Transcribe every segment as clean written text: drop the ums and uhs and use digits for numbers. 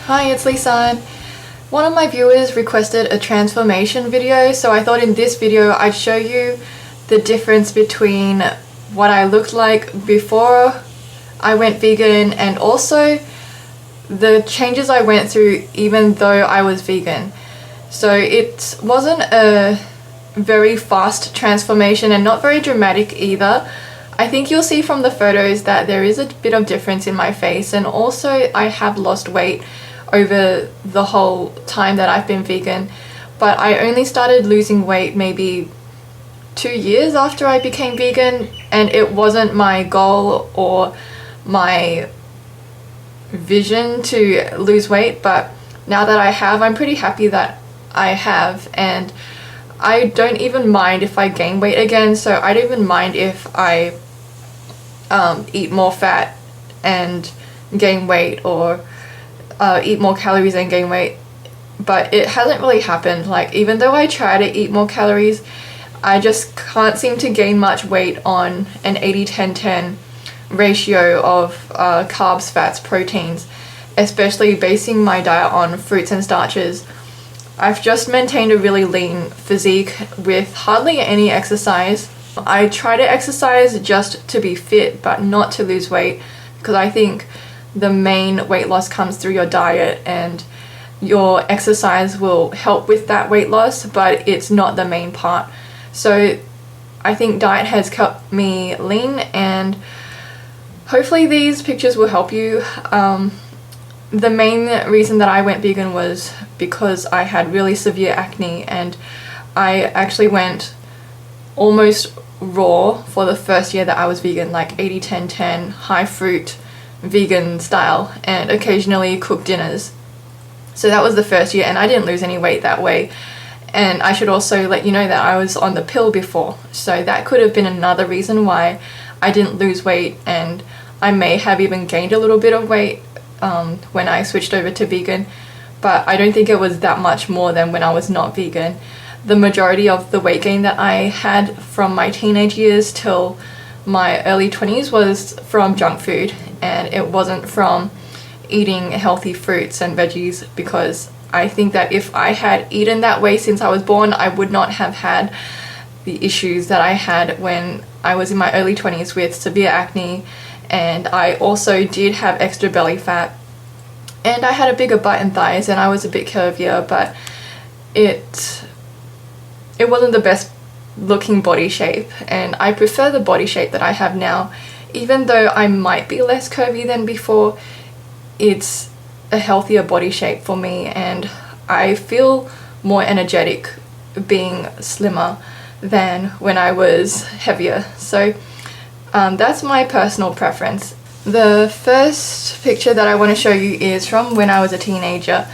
Hi, it's Lisa. One of my viewers requested a transformation video, so I thought in this video I'd show you the difference between what I looked like before I went vegan and also the changes I went through even though I was vegan. So it wasn't a very fast transformation and not very dramatic either. I think you'll see from the photos that there is a bit of difference in my face, and also I have lost weight over the whole time that I've been vegan, but I only started losing weight maybe 2 years after I became vegan, and it wasn't my goal or my vision to lose weight, but now that I have, I'm pretty happy that I have, and I don't even mind if I gain weight again. So I don't even mind if I eat more fat and gain weight, or eat more calories and gain weight, but it hasn't really happened. Like, even though I try to eat more calories, I just can't seem to gain much weight on an 80-10-10 ratio of carbs, fats, proteins, especially basing my diet on fruits and starches. I've just maintained a really lean physique with hardly any exercise. I try to exercise just to be fit, but not to lose weight, because I think the main weight loss comes through your diet, and your exercise will help with that weight loss, but it's not the main part. So I think diet has kept me lean, and hopefully these pictures will help you. The main reason that I went vegan was because I had really severe acne, and I actually went almost raw for the first year that I was vegan, like 80-10-10, high fruit vegan style, and occasionally cook dinners. So that was the first year, and I didn't lose any weight that way. And I should also let you know that I was on the pill before, so that could have been another reason why I didn't lose weight, and I may have even gained a little bit of weight when I switched over to vegan, but I don't think it was that much more than when I was not vegan. The majority of the weight gain that I had from my teenage years till my early 20s was from junk food, and it wasn't from eating healthy fruits and veggies, because I think that if I had eaten that way since I was born, I would not have had the issues that I had when I was in my early 20s with severe acne, and I also did have extra belly fat, and I had a bigger butt and thighs, and I was a bit curvier, but it wasn't the best looking body shape, and I prefer the body shape that I have now. Even though I might be less curvy than before, it's a healthier body shape for me, and I feel more energetic being slimmer than when I was heavier. So that's my personal preference. The first picture that I want to show you is from when I was a teenager.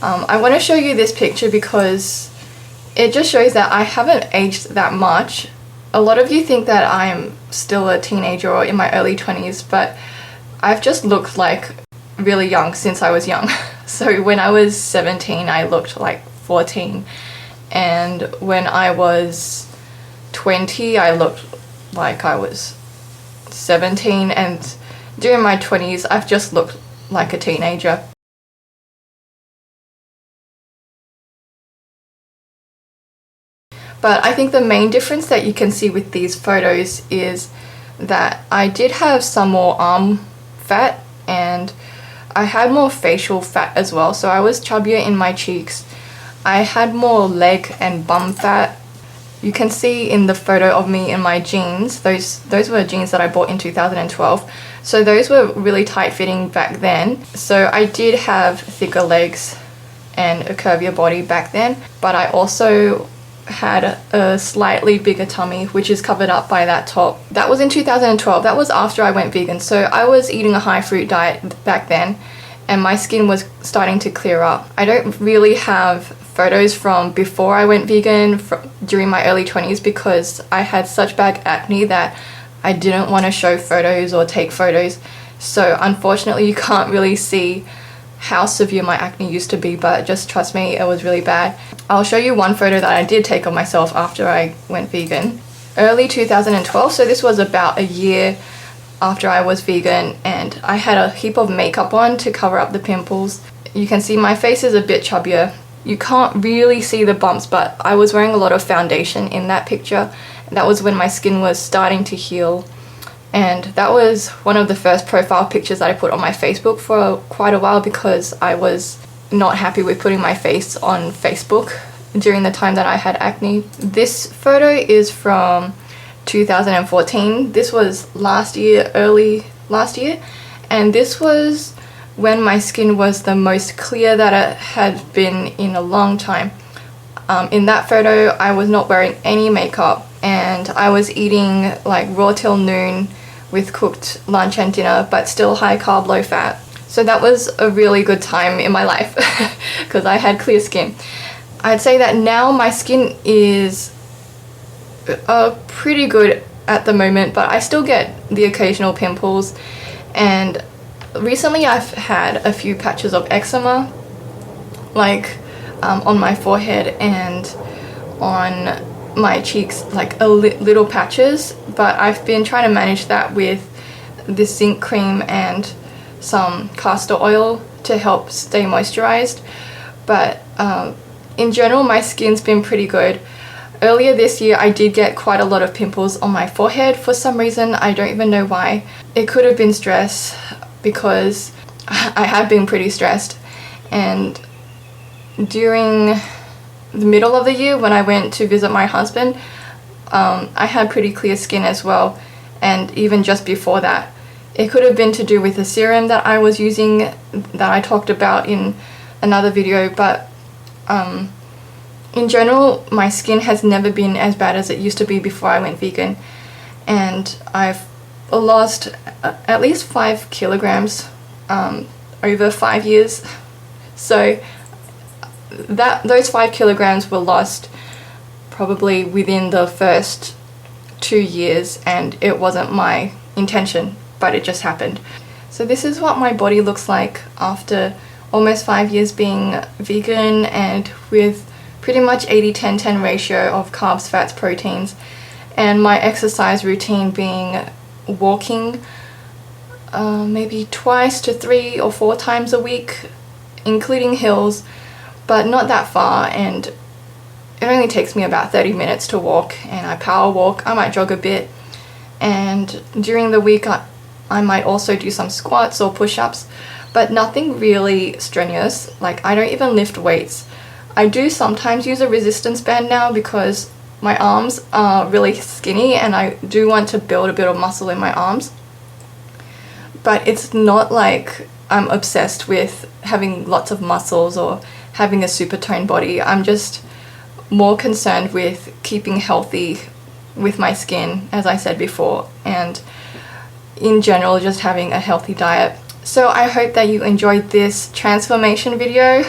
I want to show you this picture because it just shows that I haven't aged that much. A lot of you think that I'm still a teenager or in my early 20s, but I've just looked like really young since I was young. So when I was 17, I looked like 14, and when I was 20, I looked like I was 17, and during my 20s, I've just looked like a teenager. But I think the main difference that you can see with these photos is that I did have some more arm fat, and I had more facial fat as well. So I was chubbier in my cheeks. I had more leg and bum fat. You can see in the photo of me in my jeans, those were jeans that I bought in 2012. So those were really tight fitting back then. So I did have thicker legs and a curvier body back then, but I also had a slightly bigger tummy, which is covered up by that top. That was in 2012. That was after I went vegan. So I was eating a high fruit diet back then, and my skin was starting to clear up. I don't really have photos from before I went vegan during my early 20s, because I had such bad acne that I didn't want to show photos or take photos. So unfortunately you can't really see how severe my acne used to be, but just trust me, it was really bad. I'll show you one photo that I did take of myself after I went vegan. Early 2012, so this was about a year after I was vegan, and I had a heap of makeup on to cover up the pimples. you can see my face is a bit chubbier. You can't really see the bumps, but I was wearing a lot of foundation in that picture. That was when my skin was starting to heal, and that was one of the first profile pictures that I put on my Facebook for quite a while, because I was not happy with putting my face on Facebook during the time that I had acne. This photo is from 2014. This was last year, early last year, and this was when my skin was the most clear that it had been in a long time. In that photo, I was not wearing any makeup, and I was eating like raw till noon with cooked lunch and dinner, but still high carb, low fat. So that was a really good time in my life because I had clear skin. I'd say that now my skin is pretty good at the moment, but I still get the occasional pimples, and recently I've had a few patches of eczema, like on my forehead and on my cheeks, like little patches, but I've been trying to manage that with this zinc cream and some castor oil to help stay moisturized. But in general, my skin's been pretty good. Earlier this year, I did get quite a lot of pimples on my forehead for some reason. I don't even know why. It could have been stress, because I have been pretty stressed. And during the middle of the year, when I went to visit my husband, I had pretty clear skin as well. And even just before that, it could have been to do with the serum that I was using that I talked about in another video. But in general, my skin has never been as bad as it used to be before I went vegan, and I've lost at least 5 kilograms over 5 years. So those 5 kilograms were lost probably within the first 2 years, and it wasn't my intention, but it just happened. So this is what my body looks like after almost 5 years being vegan, and with pretty much 80-10-10 ratio of carbs, fats, proteins, and my exercise routine being walking maybe 2 to 3 or 4 times a week, including hills, but not that far, and it only takes me about 30 minutes to walk, and I power walk. I might jog a bit, and during the week I might also do some squats or push-ups, but nothing really strenuous. Like, I don't even lift weights. I do sometimes use a resistance band now because my arms are really skinny and I do want to build a bit of muscle in my arms. But it's not like I'm obsessed with having lots of muscles or having a super toned body. I'm just more concerned with keeping healthy with my skin, as I said before, and in general just having a healthy diet. So I hope that you enjoyed this transformation video,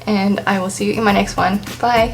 and I will see you in my next one. Bye!